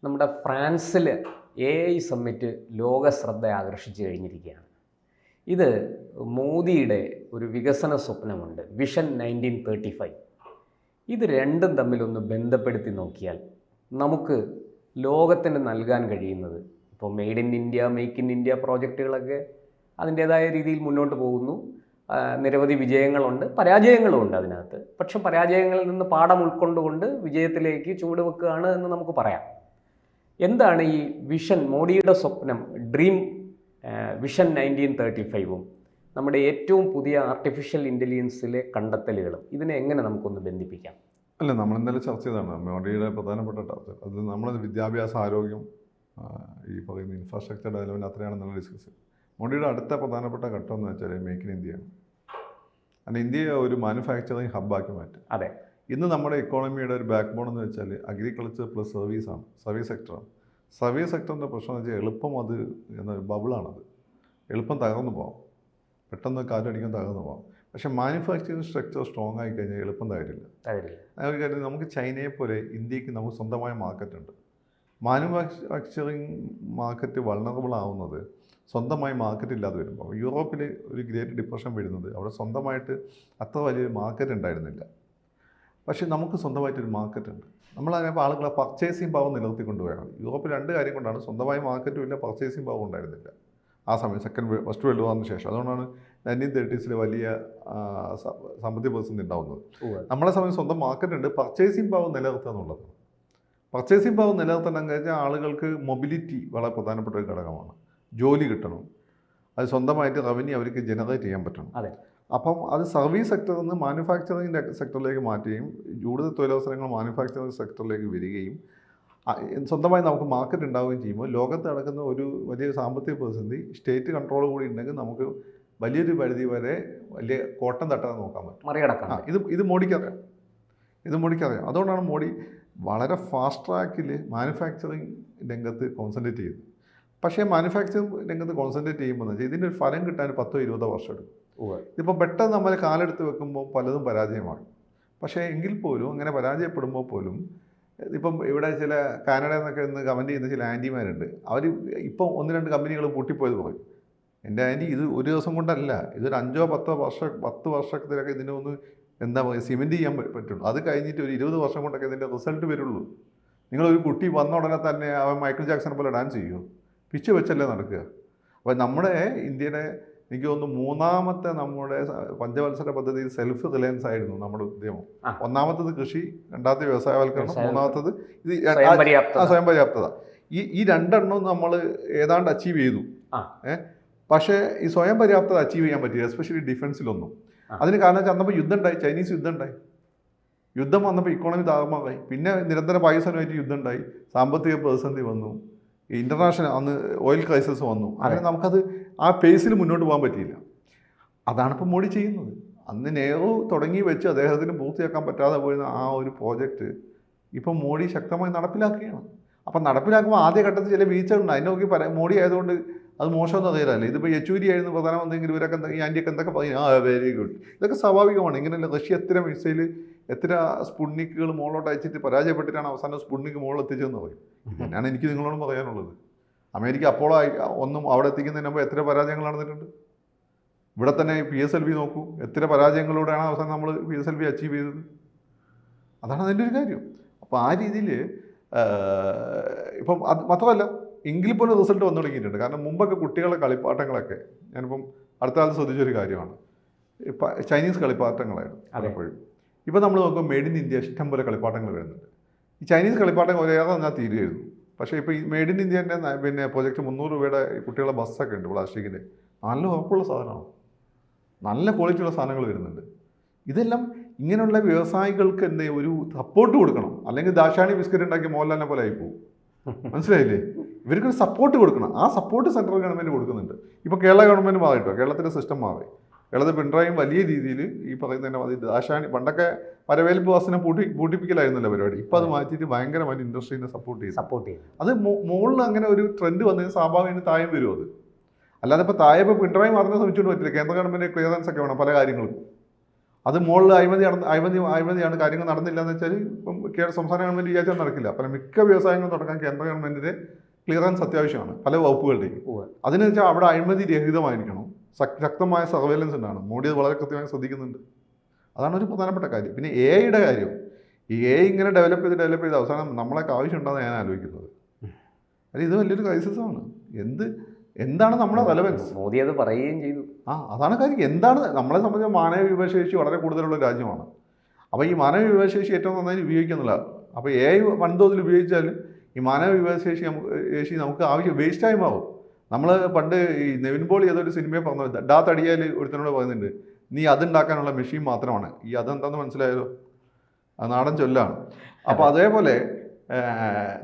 നമ്മുടെ ഫ്രാൻസിൽ AI summit ലോക ശ്രദ്ധ ആകർഷിച്ചു കഴിഞ്ഞിരിക്കുകയാണ്. ഇത് മോദിയുടെ ഒരു വികസന സ്വപ്നമുണ്ട്, വിഷൻ 1935. ഇത് രണ്ടും തമ്മിലൊന്ന് ബന്ധപ്പെടുത്തി നോക്കിയാൽ നമുക്ക് ലോകത്തിന് നൽകാൻ കഴിയുന്നത്, ഇപ്പോൾ made in India, make in India പ്രോജക്റ്റുകളൊക്കെ അതിൻ്റേതായ രീതിയിൽ മുന്നോട്ട് പോകുന്നു. നിരവധി വിജയങ്ങളുണ്ട്, പരാജയങ്ങളുമുണ്ട് അതിനകത്ത്. പക്ഷെ പരാജയങ്ങളിൽ നിന്ന് പാഠം ഉൾക്കൊണ്ടുകൊണ്ട് വിജയത്തിലേക്ക് ചുവടുവെക്കുകയാണ് എന്ന് നമുക്ക് പറയാം. എന്താണ് ഈ വിഷൻ, മോഡിയുടെ സ്വപ്നം, ഡ്രീം വിഷൻ 1935ഉം നമ്മുടെ ഏറ്റവും പുതിയ ആർട്ടിഫിഷ്യൽ ഇൻ്റലിജൻസിലെ കണ്ടെത്തലുകളും ഇതിനെ എങ്ങനെ നമുക്കൊന്ന് ബന്ധിപ്പിക്കാം? അല്ല, നമ്മൾ ഇന്നലെ ചർച്ച ചെയ്തതാണ് മോഡിയുടെ പ്രധാനപ്പെട്ട ചർച്ച. അത് നമ്മൾ വിദ്യാഭ്യാസ, ആരോഗ്യം, ഈ പറയുന്ന ഇൻഫ്രാസ്ട്രക്ചർ ഡെവലപ്മെൻറ്റ് അത്രയാണ് നമ്മൾ ഡിസ്കസ് ചെയ്തത്. മോഡിയുടെ അടുത്ത പ്രധാനപ്പെട്ട ഘട്ടം എന്ന് വെച്ചാൽ മേക്ക് ഇൻ ഇന്ത്യയാണ്. കാരണം ഇന്ത്യയെ ഒരു മാനുഫാക്ചറിങ് ഹബ്ബാക്കി മാറ്റും. അതെ, ഇന്ന് നമ്മുടെ ഇക്കോണമിയുടെ ഒരു ബാക്ക് ബോൺ എന്ന് വെച്ചാൽ അഗ്രികൾച്ചർ പ്ലസ് സർവീസാണ്, സർവീസ് സെക്ടറാണ്. സർവീസ് സെക്ടറിൻ്റെ പ്രശ്നം എന്ന് വെച്ചാൽ എളുപ്പം അത് എന്ന ബബിളാണത്, എളുപ്പം തകർന്നു പോകാം, പെട്ടെന്ന് കാറ്റടിക്കാൻ തകർന്നു പോകാം. പക്ഷേ മാനുഫാക്ചറിങ് സ്ട്രക്ചർ സ്ട്രോങ് ആയി കഴിഞ്ഞാൽ എളുപ്പം തകരില്ല. ഒരു കാര്യം, നമുക്ക് ചൈനയെ പോലെ ഇന്ത്യക്ക് നമുക്ക് സ്വന്തമായ മാർക്കറ്റുണ്ട്. മാനുഫാക്ചറിങ് മാർക്കറ്റ് വൾണറബിൾ ആവുന്നത് സ്വന്തമായി മാർക്കറ്റ് ഇല്ലാതെ വരുമ്പോൾ. യൂറോപ്പിൽ ഒരു ഗ്രേറ്റ് ഡിപ്രഷൻ വരുന്നത് അവിടെ സ്വന്തമായിട്ട് അത്ര വലിയൊരു മാർക്കറ്റ് ഉണ്ടായിരുന്നില്ല. പക്ഷേ നമുക്ക് സ്വന്തമായിട്ടൊരു മാർക്കറ്റ് ഉണ്ട്. നമ്മളതിനപ്പോൾ ആളുകളെ പർച്ചേസിങ് പവർ നിലനിർത്തിക്കൊണ്ടുപോയാണ്. യൂറോപ്പിൽ രണ്ട് കാര്യം കൊണ്ടാണ്, സ്വന്തമായി മാർക്കറ്റും ഇല്ല, പർച്ചേസിങ് പവർ ഉണ്ടായിരുന്നില്ല ആ സമയം, ഫസ്റ്റ് വേൾഡ് വാറിന് ശേഷം. അതുകൊണ്ടാണ് 1930s വലിയ സാമ്പത്തിക പ്രതിസന്ധി ഉണ്ടാവുന്നത്. നമ്മളെ സമയം സ്വന്തം മാർക്കറ്റ് ഉണ്ട്, പർച്ചേസിങ് പവർ നിലനിർത്തുക എന്നുള്ളത്. പർച്ചേസിങ് പവർ നിലനിർത്തണമെന്ന് വെച്ചാൽ ആളുകൾക്ക് മൊബിലിറ്റി വളരെ പ്രധാനപ്പെട്ട ഒരു ഘടകമാണ്. ജോലി കിട്ടണം, അത് സ്വന്തമായിട്ട് റവന്യൂ അവർക്ക് ജനറേറ്റ് ചെയ്യാൻ പറ്റണം. അപ്പം അത് സർവീസ് സെക്ടറിൽ നിന്ന് മാനുഫാക്ചറിങ് സെക്ടറിലേക്ക് മാറ്റുകയും കൂടുതൽ തൊഴിലവസരങ്ങൾ മാനുഫാക്ചറിങ് സെക്ടറിലേക്ക് വരികയും സ്വന്തമായി നമുക്ക് മാർക്കറ്റ് ഉണ്ടാവുകയും ചെയ്യുമ്പോൾ ലോകത്ത് നടക്കുന്ന ഒരു വലിയ സാമ്പത്തിക പ്രതിസന്ധി സ്റ്റേറ്റ് കൺട്രോൾ കൂടി ഉണ്ടെങ്കിൽ നമുക്ക് വലിയൊരു പരിധി വരെ വലിയ കോട്ടം തട്ടാതെ നോക്കാൻ പറ്റും, മറികടക്കാം. ഇത് മോഡിക്കറിയാം. അതുകൊണ്ടാണ് മോഡി വളരെ ഫാസ്റ്റ് ട്രാക്കിൽ മാനുഫാക്ചറിങ് രംഗത്ത് കോൺസെൻട്രേറ്റ് ചെയ്തത്. പക്ഷേ മാനുഫാക്ചറിങ് രംഗത്ത് കോൺസെൻട്രേറ്റ് ചെയ്യുമ്പോൾ ഇതിൻ്റെ ഒരു ഫലം കിട്ടാൻ 10-20 വർഷം എടുക്കും. ഇതിപ്പോൾ പെട്ടെന്ന് നമ്മൾ കാലെടുത്ത് വെക്കുമ്പോൾ പലതും പരാജയമാണ്. പക്ഷേ എങ്കിൽ പോലും അങ്ങനെ പരാജയപ്പെടുമ്പോൾ പോലും ഇപ്പം ഇവിടെ ചില കാനഡയിൽ നിന്നൊക്കെ ഇന്ന് കമൻറ്റ് ചെയ്യുന്ന ചില ആൻറ്റിമാരുണ്ട്. അവർ ഇപ്പം 1-2 കമ്പനികൾ പൂട്ടിപ്പോയത് പറയും. എൻ്റെ ആൻറ്റി, ഇത് ഒരു ദിവസം കൊണ്ടല്ല, ഇതൊരു 5-10 വർഷത്തിലൊക്കെ ഇതിനൊന്ന് എന്താ പറയുക, സിമെൻറ്റ് ചെയ്യാൻ പറ്റുള്ളൂ. അത് കഴിഞ്ഞിട്ട് ഒരു 20 വർഷം കൊണ്ടൊക്കെ ഇതിൻ്റെ റിസൾട്ട് വരുള്ളൂ. നിങ്ങളൊരു കുട്ടി വന്ന ഉടനെ തന്നെ അവൻ മൈക്കിൾ ജാക്സനെ പോലെ ഡാൻസ് ചെയ്യുമോ? പിച്ച് വെച്ചല്ലേ നടക്കുക. അപ്പോൾ നമ്മുടെ ഇന്ത്യയുടെ, എനിക്ക് തോന്നുന്നു, 3ാമത്തെ നമ്മുടെ പഞ്ചവത്സര പദ്ധതിയിൽ സെൽഫ് റിലയൻസ് ആയിരുന്നു നമ്മുടെ ഉദ്യമം. 1ാമത്തത് കൃഷി, 2ാമത്തെ വ്യവസായവൽക്കരണം, 3ാമത്തത് ഇത് സ്വയം പര്യാപ്തത. ഈ 2 നമ്മൾ ഏതാണ്ട് അച്ചീവ് ചെയ്തു. പക്ഷേ ഈ സ്വയം പര്യാപ്തത അച്ചീവ് ചെയ്യാൻ പറ്റില്ല, എസ്പെഷ്യലി ഡിഫൻസിലൊന്നും. അതിന് കാരണം വെച്ചാൽ അന്നപ്പോൾ യുദ്ധം ഉണ്ടായി, ചൈനീസ് യുദ്ധം ഉണ്ടായി. യുദ്ധം വന്നപ്പോൾ ഇക്കോണമി താറുമാറായി. പിന്നെ നിരന്തരം പാകിസ്ഥാനുമായിട്ട് യുദ്ധം ഉണ്ടായി, സാമ്പത്തിക പ്രതിസന്ധി വന്നു, ഇൻ്റർനാഷണൽ അന്ന് ഓയിൽ ക്രൈസിസ് വന്നു. അങ്ങനെ നമുക്കത് ആ പേസിൽ മുന്നോട്ട് പോകാൻ പറ്റിയില്ല. അതാണിപ്പോൾ മോഡി ചെയ്യുന്നത്. അന്ന് നെഹ്റു തുടങ്ങി വെച്ച് അദ്ദേഹത്തിന് പൂർത്തിയാക്കാൻ പറ്റാതെ പോയിരുന്ന ആ ഒരു പ്രോജക്റ്റ് ഇപ്പം മോഡി ശക്തമായി നടപ്പിലാക്കുകയാണ്. അപ്പം നടപ്പിലാക്കുമ്പോൾ ആദ്യ ഘട്ടത്തിൽ ചില വീഴ്ചകളുണ്ട്. അതിനെ നോക്കി മോഡി ആയതുകൊണ്ട് അത് മോശമെന്ന് അറിയില്ലല്ലേ. ഇതിപ്പോൾ യെച്ചൂരി ആയിരുന്നു പ്രധാനമന്ത്രിയെങ്കിൽ ഇവരൊക്കെ ഈ ആൻറ്റിയൊക്കെ എന്തൊക്കെ പറയും, വെരി ഗുഡ്. ഇതൊക്കെ സ്വാഭാവികമാണ്. ഇങ്ങനെയല്ല, റഷ്യ എത്ര മിസൈൽ, എത്ര സ്പുട്നിക്കുകൾ മുകളിലോട്ട് അയച്ചിട്ട് പരാജയപ്പെട്ടിട്ടാണ് അവസാനം സ്പുട്നിക്ക് മുകളിൽ എത്തിച്ചതെന്ന് പറയും. ഇതന്നെയാണ് എനിക്ക് നിങ്ങളോട് പറയാനുള്ളത്. അമേരിക്ക അപ്പോളോ ഒന്നും അവിടെ എത്തിക്കുന്നതിന് മുമ്പ് എത്ര പരാജയങ്ങൾ നടന്നിട്ടുണ്ട്. ഇവിടെ തന്നെ PSLV നോക്കൂ, എത്ര പരാജയങ്ങളോടെയാണ് അവസാനം നമ്മൾ PSLV അച്ചീവ് ചെയ്തത്. അതാണ് അതിൻ്റെ ഒരു കാര്യം. അപ്പോൾ ആ രീതിയിൽ ഇപ്പം അത് മാത്രമല്ല, എങ്കിൽ പോലും റിസൾട്ട് വന്നു തുടങ്ങിയിട്ടുണ്ട്. കാരണം മുമ്പൊക്കെ കുട്ടികളുടെ കളിപ്പാട്ടങ്ങളൊക്കെ, ഞാനിപ്പം അടുത്ത കാലത്ത് ശ്രദ്ധിച്ചൊരു കാര്യമാണ്, ഇപ്പം ചൈനീസ് കളിപ്പാട്ടങ്ങളായിരുന്നു പലപ്പോഴും. ഇപ്പം നമ്മൾ നോക്കുമ്പോൾ മെയ്ഡ് ഇൻ ഇന്ത്യ ഇഷ്ടം പോലെ കളിപ്പാട്ടങ്ങൾ വരുന്നുണ്ട്. ഈ ചൈനീസ് കളിപ്പാട്ടങ്ങൾ ഒരേറെ ഞാൻ തീരുമായിരുന്നു. പക്ഷേ ഇപ്പോൾ ഈ മെയ്ഡ് ഇൻ ഇന്ത്യൻ്റെ പിന്നെ പ്രോജക്റ്റ് 300 രൂപയുടെ കുട്ടികളുടെ ബസ്സൊക്കെ ഉണ്ട് പ്ലാസ്റ്റിക്കിൻ്റെ. നല്ല ഉറപ്പുള്ള സാധനമാണ്, നല്ല ക്വാളിറ്റിയുള്ള സാധനങ്ങൾ വരുന്നുണ്ട്. ഇതെല്ലാം ഇങ്ങനെയുള്ള വ്യവസായികൾക്ക് എന്ത് ഒരു സപ്പോർട്ട് കൊടുക്കണം. അല്ലെങ്കിൽ ദാശാണി ബിസ്ക്കറ്റ് ഉണ്ടാക്കി മോഹൻലാലിനെ പോലെ ആയിപ്പോവും. മനസ്സിലായില്ലേ? ഇവർക്കൊരു സപ്പോർട്ട് കൊടുക്കണം. ആ സപ്പോർട്ട് സെൻട്രൽ ഗവൺമെൻറ് കൊടുക്കുന്നുണ്ട്. ഇപ്പോൾ കേരള ഗവൺമെൻറ് മാറിയിട്ടോ, കേരളത്തിൻ്റെ സിസ്റ്റം മാറി. കേരളത്തിൽ പിണറായിയും വലിയ രീതിയിൽ ഈ പറയുന്നതിനെ അത് ദാശാണി, പണ്ടൊക്കെ വരവേൽപ്പ് ബസ്സിനെ പൂട്ടിപ്പിക്കലായിരുന്നല്ലോ പരിപാടി. ഇപ്പോൾ അത് മാറ്റിയിട്ട് ഭയങ്കരമായിട്ട് ഇൻഡസ്ട്രീനെ സപ്പോർട്ട് ചെയ്യും. അത് മുകളിൽ അങ്ങനെ ഒരു ട്രെൻഡ് വന്നതിന് സ്വാഭാവികം താഴെ വരും. അത് അല്ലാതെ ഇപ്പോൾ താഴെ ഇപ്പോൾ പിണറായി മാത്രമേ ശ്രമിച്ചുകൊണ്ട് പറ്റില്ല. കേന്ദ്ര ഗവൺമെൻറ് ക്ലിയറൻസ് ഒക്കെ വേണം പല കാര്യങ്ങൾക്കും. അത് മുകളിൽ അഴിമതിയാണ് കാര്യങ്ങൾ നടന്നില്ല എന്ന് വെച്ചാൽ ഇപ്പം സംസ്ഥാന ഗവൺമെൻറ് വിചാരിച്ചാൽ നടക്കില്ല. പല മിക്ക വ്യവസായങ്ങളും തുടങ്ങാൻ കേന്ദ്ര ഗവൺമെൻറ്റിൻ്റെ ക്ലിയറൻസ് അത്യാവശ്യമാണ് പല വകുപ്പുകളുടെയും. അതിന് വെച്ചാൽ അവിടെ അഴിമതി രഹിതമായിരിക്കണം, ശക്തമായ സർവൈലൻസ് ഉണ്ടാണ്. മോഡി അത് വളരെ കൃത്യമായി ശ്രദ്ധിക്കുന്നുണ്ട്. അതാണ് ഒരു പ്രധാനപ്പെട്ട കാര്യം. പിന്നെ എയുടെ കാര്യം, ഈ ഇങ്ങനെ ഡെവലപ്പ് ചെയ്ത് അവസാനം നമ്മളൊക്കെ ആവശ്യമുണ്ടെന്ന് ഞാൻ ആലോചിക്കുന്നത്. അത് ഇത് വലിയൊരു ക്രൈസിസാണ്. എന്താണ് നമ്മുടെ റെലവൻസ്? മോദി അത് പറയുകയും ചെയ്തു. അതാണ് കാര്യം. എന്താണ് നമ്മളെ സംബന്ധിച്ച് മാനവ വിഭവശേഷി വളരെ കൂടുതലുള്ള രാജ്യമാണ്. അപ്പോൾ ഈ മാനവ വിഭവശേഷി ഏറ്റവും നന്നായി ഉപയോഗിക്കുന്നില്ല. അപ്പോൾ വൻതോതിൽ ഉപയോഗിച്ചാൽ ഈ മാനവ വിഭവശേഷി നമുക്ക് വേസ്റ്റായി മാറും. നമ്മൾ പണ്ട് ഈ നിവിൻ പോളി ഏതൊരു സിനിമയെ പറഞ്ഞത്, ഡാ തടിയാൽ ഒരുത്തനോട് പറയുന്നുണ്ട്, നീ അതുണ്ടാക്കാനുള്ള മെഷീൻ മാത്രമാണ്. ഈ അതെന്താണെന്ന് മനസ്സിലായല്ലോ? അത് നാടൻ ചൊല്ലാണ്. അപ്പോൾ അതേപോലെ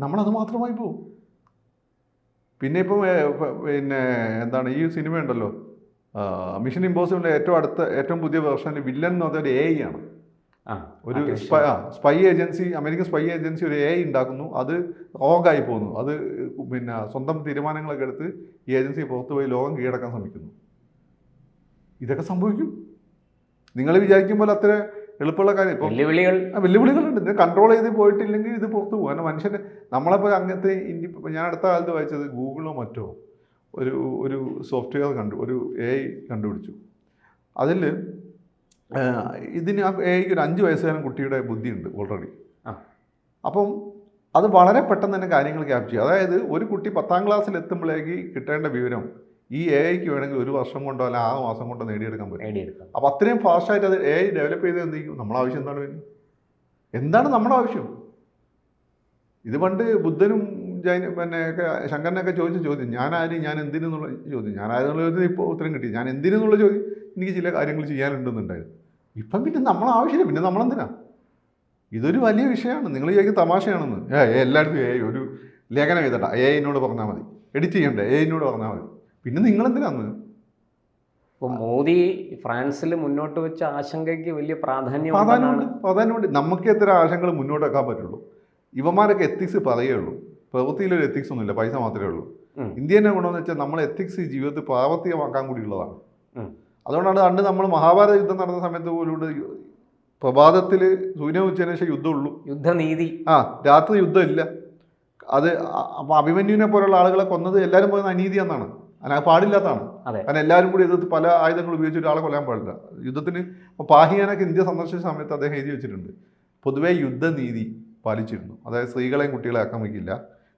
നമ്മളത് മാത്രമായി പോകും. പിന്നെ ഇപ്പം എന്താണ് ഈ സിനിമ ഉണ്ടല്ലോ, മിഷൻ ഇമ്പോസിബിളിൻ്റെ ഏറ്റവും പുതിയ വെർഷനിൽ വില്ലൻ എന്ന് പറഞ്ഞാൽ AI ആണ്. ഒരു spy agency, American spy agency ഒരു AI ഉണ്ടാക്കുന്നു. അത് റോങ്ങായി പോകുന്നു. അത് പിന്നെ സ്വന്തം തീരുമാനങ്ങളൊക്കെ എടുത്ത് ഈ ഏജൻസി പുറത്തു പോയി ലോകം കീഴടക്കാൻ ശ്രമിക്കുന്നു. ഇതൊക്കെ സംഭവിക്കും. നിങ്ങൾ വിചാരിക്കുമ്പോൾ അത്ര എളുപ്പമുള്ള കാര്യം. ഇപ്പം വെല്ലുവിളികളുണ്ട്. ഇത് കൺട്രോൾ ചെയ്ത് പോയിട്ടില്ലെങ്കിൽ ഇത് പുറത്തു പോകും. കാരണം മനുഷ്യൻ്റെ നമ്മളിപ്പോൾ അങ്ങനത്തെ ഞാൻ അടുത്ത കാലത്ത് വായിച്ചത് ഗൂഗിളോ മറ്റോ ഒരു സോഫ്റ്റ്വെയർ ഒരു AI കണ്ടുപിടിച്ചു. അതിൽ ഇതിന് AIക്ക് ഒരു 5 വയസ്സുകാരൻ കുട്ടിയുടെ ബുദ്ധിയുണ്ട് ഓൾറെഡി. അപ്പം അത് വളരെ പെട്ടെന്ന് തന്നെ കാര്യങ്ങൾ ക്യാപ്ചർ ചെയ്യും. അതായത് ഒരു കുട്ടി 10ാം ക്ലാസ്സിൽ എത്തുമ്പോഴേക്ക് കിട്ടേണ്ട വിവരം ഈ AIക്ക് വേണമെങ്കിൽ 1 വർഷം കൊണ്ടോ അല്ല 6 മാസം കൊണ്ടോ നേടിയെടുക്കാൻ പറ്റും. അപ്പോൾ അത്രയും ഫാസ്റ്റായിട്ട് അത് AI ഡെവലപ്പ് ചെയ്ത് എന്ത് ചെയ്യും? നമ്മുടെ ആവശ്യം എന്താണ് വേണ്ടി? എന്താണ് നമ്മുടെ ആവശ്യം? ഇത് പണ്ട് ബുദ്ധനും ശങ്കരനൊക്കെ ചോദിച്ച ചോദ്യം, ഞാൻ എന്തിനെന്നുള്ള ചോദ്യം, ഞാനാരെന്നുള്ള ചോദ്യം ഇപ്പോൾ ഉത്തരം കിട്ടി. ഞാൻ എന്തിനെന്നുള്ള ചോദ്യം എനിക്ക് ചില കാര്യങ്ങൾ ചെയ്യാനുണ്ടെന്നുണ്ടായിരുന്നു. ഇപ്പം പിന്നെ നമ്മളെ ആവശ്യമില്ല. പിന്നെ നമ്മളെന്തിനാ? ഇതൊരു വലിയ വിഷയമാണ്. നിങ്ങൾ ചോദിക്കും തമാശയാണെന്ന്. എല്ലായിടത്തും ഒരു ലേഖനം എഴുതണ്ട, AIനോട് പറഞ്ഞാൽ മതി. എഡിറ്റ് ചെയ്യണ്ടേ, AIനോട് പറഞ്ഞാൽ മതി. പിന്നെ നിങ്ങളെന്തിനാന്ന്? ഇപ്പോൾ മോദി ഫ്രാൻസിൽ മുന്നോട്ട് വെച്ച ആശങ്കയ്ക്ക് വലിയ പ്രാധാന്യമുണ്ട്. നമുക്ക് എത്ര ആശങ്കകൾ മുന്നോട്ട് വെക്കാൻ പറ്റുള്ളൂ. ഇവന്മാരൊക്കെ എത്തിക്സ് പറയുള്ളൂ. പ്രവൃത്തിയിലൊരു എത്തിക്സ് ഒന്നുമില്ല, പൈസ മാത്രമേ ഉള്ളൂ. ഇന്ത്യനെ ഗുണമെന്ന് വെച്ചാൽ നമ്മൾ എത്തിക്സ് ജീവിതത്തിൽ പ്രാവർത്തികമാക്കാൻ കൂടിയുള്ളതാണ്. അതുകൊണ്ടാണ് പണ്ട് നമ്മൾ മഹാഭാരത യുദ്ധം നടന്ന സമയത്ത് പോലും പ്രഭാതത്തിൽ സൂര്യൻ ഉച്ചതിന് ശേഷം യുദ്ധമുള്ളൂ, യുദ്ധനീതി. രാത്രി യുദ്ധമില്ല. അത് അപ്പോൾ അഭിമന്യുവിനെ പോലുള്ള ആളുകളെ കൊന്നത് എല്ലാവരും പറയുന്നത് അനീതി എന്നാണ്. അതിനത് പാടില്ലാത്തതാണ്. കാരണം എല്ലാവരും കൂടി എതിർത്ത് പല ആയുധങ്ങൾ ഉപയോഗിച്ച് ഒരാളെ കൊല്ലാൻ പാടില്ല. യുദ്ധത്തിന് പാഹിയാനൊക്കെ ഇന്ത്യ സന്ദർശിച്ച സമയത്ത് അദ്ദേഹം എഴുതി വെച്ചിട്ടുണ്ട്, പൊതുവേ യുദ്ധനീതി പാലിച്ചിരുന്നു. അതായത് സ്ത്രീകളെയും കുട്ടികളെ ആക്രമിക്കില്ല,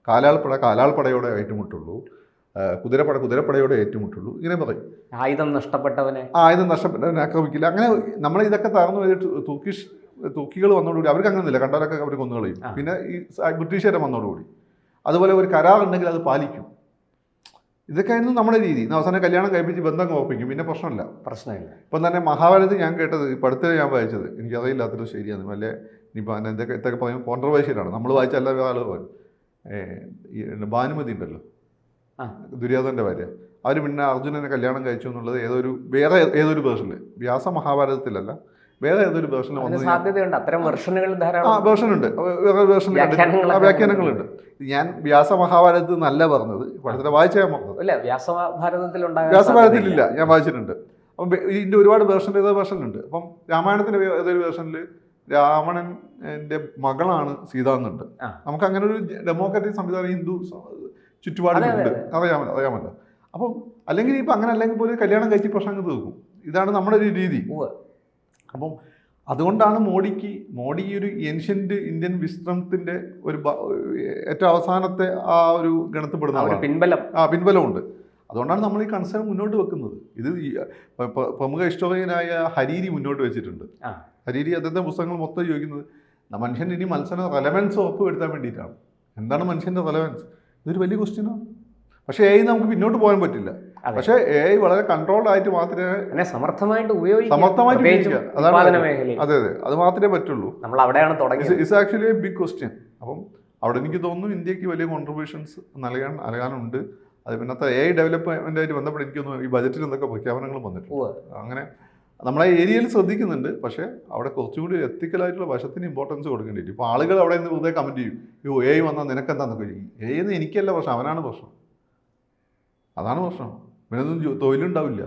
കാലാൾപ്പടയോടെ ഏറ്റുമുട്ടുള്ളൂ, കുതിരപ്പടയോടെ ഏറ്റുമുട്ടുള്ളൂ, ഇങ്ങനെ പറയും. ആയുധം നഷ്ടപ്പെട്ടവനെ ആക്രമിക്കില്ല. അങ്ങനെ നമ്മളെ ഇതൊക്കെ തകർന്നു പോയിട്ട് തുർക്കികൾ വന്നതോടുകൂടി അവർക്ക് അങ്ങനെയൊന്നുമില്ല, കണ്ടാലൊക്കെ അവർ കൊന്നുകളയും. പിന്നെ ഈ ബ്രിട്ടീഷുകാരെ വന്നതോടുകൂടി അതുപോലെ ഒരു കരാറുണ്ടെങ്കിൽ അത് പാലിക്കും. ഇതൊക്കെയായിരുന്നു നമ്മുടെ രീതി. അവസാനം കല്യാണം കഴിപ്പിച്ച് ബന്ധം ഉറപ്പിക്കും, പിന്നെ പ്രശ്നമില്ല. ഇപ്പം തന്നെ മഹാഭാരതത്തിൽ ഞാൻ കേട്ടത്, ഇപ്പം അടുത്ത് ഞാൻ വായിച്ചത്, എനിക്കറിയില്ലാത്തൊരു ശരിയാണ്, വല്ല ഇനിയിപ്പോൾ ഇതൊക്കെ പറയുമ്പോൾ കോൺട്രവേഴ്ഷ്യലാണ്. നമ്മൾ വായിച്ച എല്ലാ ആളുകൾ പറയും, ഭാനുമതി ഉണ്ടല്ലോ, ദുര്യോധനൻ്റെ ഭാര്യ, അവർ പിന്നെ അർജുനനെ കല്യാണം കഴിച്ചു എന്നുള്ളത് വേറെ ഏതൊരു വേർഷനിൽ, വ്യാസ മഹാഭാരതത്തിലല്ല, വേറെ ഏതൊരു വേർഷനിൽ സാധ്യതയുണ്ട്. അത്തരം വെർഷനുകൾ വേർഷനുണ്ട്, വേറെ വേർഷൻ വ്യാഖ്യാനങ്ങളുണ്ട്. ഞാൻ വ്യാസ മഹാഭാരതത്തിൽ നല്ല പറഞ്ഞത്, പഠിത്തത്തെ വായിച്ചാൽ പറഞ്ഞത്. വ്യാസഭാരതത്തിലില്ല, ഞാൻ വായിച്ചിട്ടുണ്ട്. അപ്പം ഇതിൻ്റെ ഒരുപാട് ഏതോ വേർഷനിലുണ്ട്. അപ്പം രാമായണത്തിൻ്റെ ഏതൊരു വേർഷനിൽ രാവണൻ്റെ മകളാണ് സീത എന്നുണ്ട്. നമുക്ക് അങ്ങനെ ഒരു ഡെമോക്രാറ്റിക് സംവിധാനം ഹിന്ദു ചുറ്റുപാടുണ്ട്, അറിയാമല്ലോ. അപ്പം അല്ലെങ്കിൽ ഇപ്പം അങ്ങനെ അല്ലെങ്കിൽ പോലും കല്യാണം കഴിച്ച് പ്രശ്നം തീർക്കും. ഇതാണ് നമ്മുടെ ഒരു രീതി. അപ്പം അതുകൊണ്ടാണ് മോഡി ഒരു ഏൻഷ്യൻ്റ് ഇന്ത്യൻ വിസ്ഡത്തിൻ്റെ ഒരു ഏറ്റവും അവസാനത്തെ ആ ഒരു ഗണത്തിൽപ്പെടുന്ന പിൻബലമുണ്ട്. അതുകൊണ്ടാണ് നമ്മൾ ഈ കൺസേൺ മുന്നോട്ട് വെക്കുന്നത്. ഇത് പ്രമുഖ ഹിസ്റ്റോറിയനായ ഹരീരി മുന്നോട്ട് വെച്ചിട്ടുണ്ട്. ഹരീരി അദ്ദേഹത്തെ പുസ്തകങ്ങൾ മൊത്തം ചോദിക്കുന്നത് മനുഷ്യൻ്റെ ഇനി റെലവൻസ് ഉറപ്പുവരുത്താൻ വേണ്ടിയിട്ടാണ്. എന്താണ് മനുഷ്യൻ്റെ റെലവൻസ്? ഇതൊരു വലിയ ക്വസ്റ്റ്യനാണ്. പക്ഷേ AI നമുക്ക് പിന്നോട്ട് പോകാൻ പറ്റില്ല. പക്ഷേ AI വളരെ കൺട്രോൾഡ് ആയിട്ട് മാത്രമേ സമർത്ഥമായിട്ട് ഉപയോഗിക്കുക. അതെ, അത് മാത്രമേ പറ്റുള്ളൂ. It's actually a big question. അപ്പം അവിടെ എനിക്ക് തോന്നുന്നു ഇന്ത്യക്ക് വലിയ കോൺട്രിബ്യൂഷൻസ് നൽകാനുണ്ട്. അത് പിന്നത്തെ AI ഡെവലപ്മെൻറ്റായിട്ട് ബന്ധപ്പെട്ട് എനിക്കൊന്നും ഈ ബജറ്റിൽ എന്തൊക്കെ പ്രഖ്യാപനങ്ങളും വന്നിട്ടുണ്ട്. അങ്ങനെ നമ്മളെ ഏരിയയിൽ ശ്രദ്ധിക്കുന്നുണ്ട്. പക്ഷേ അവിടെ കുറച്ചുകൂടി എത്തിക്കലായിട്ടുള്ള വശത്തിന് ഇമ്പോർട്ടൻസ് കൊടുക്കേണ്ടി വരും. ഇപ്പോൾ ആളുകൾ അവിടെ നിന്ന് വെറുതെ കമൻറ്റ് ചെയ്യും, AI വന്നാൽ നിനക്കെന്താന്നൊക്കെ ചെയ്യും. AI എന്ന് എനിക്കല്ല പ്രശ്നം, അവനാണ് പ്രശ്നം. അതാണ് പ്രശ്നം. പിന്നെ ഒന്നും തൊഴിലുണ്ടാവില്ല,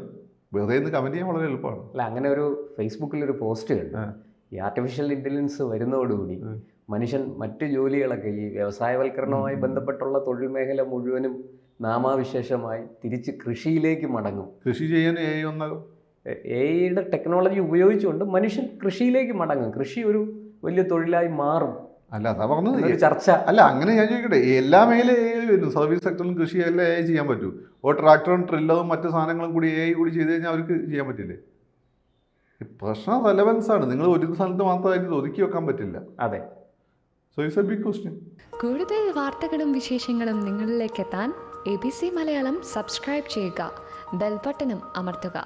വെറുതെ ഇന്ന് കമൻറ്റ് ചെയ്യാൻ വളരെ എളുപ്പമാണ്. അല്ല, അങ്ങനെ ഒരു ഫേസ്ബുക്കിലൊരു പോസ്റ്റ് കണ്ടു. ഈ ആർട്ടിഫിഷ്യൽ ഇൻ്റലിജൻസ് വരുന്നതോടുകൂടി മനുഷ്യൻ മറ്റ് ജോലികളൊക്കെ ഈ വ്യവസായവൽക്കരണവുമായി ബന്ധപ്പെട്ടുള്ള തൊഴിൽ മേഖല മുഴുവനും നാമാവിശേഷമായി തിരിച്ച് കൃഷിയിലേക്ക് മടങ്ങും. കൃഷി ചെയ്യാൻ AI വന്നാലോ? AI-യുടെ ടെക്നോളജി ഉപയോഗിച്ചുകൊണ്ട് മനുഷ്യൻ കൃഷിയിലേക്ക് മടങ്ങും. കൃഷി ഒരു വലിയ തൊഴിലായി മാറും. അല്ല, അതാ പറഞ്ഞത്. ഒരു ചർച്ച. അല്ല, അങ്ങനെ ഞാൻ ചോദിക്കട്ടെ, എല്ലാ മേഖലയും AI വരും. സർവീസ് സെക്ടറിലും കൃഷി എല്ലാം AI ചെയ്യാൻ പറ്റൂ. ട്രാക്ടറും ട്രില്ലറും മറ്റു സാധനങ്ങളും കൂടി AI കൂടി ചെയ്ത് കഴിഞ്ഞാൽ അവർക്ക് ചെയ്യാൻ പറ്റില്ലേ? പ്രശ്നം റെലവൻസ് ആണ്. നിങ്ങൾ ഒരു സ്ഥലത്ത് മാത്രമായിട്ട് ഒതുക്കി വെക്കാൻ പറ്റില്ല. അതെ. So it's a big question. കൂടുതൽ വാർത്തകളും വിശേഷങ്ങളും നിങ്ങളിലേക്ക് എത്താൻ ABC മലയാളം സബ്സ്ക്രൈബ് ചെയ്യുക, ബെൽ ബട്ടണും അമർത്തുക.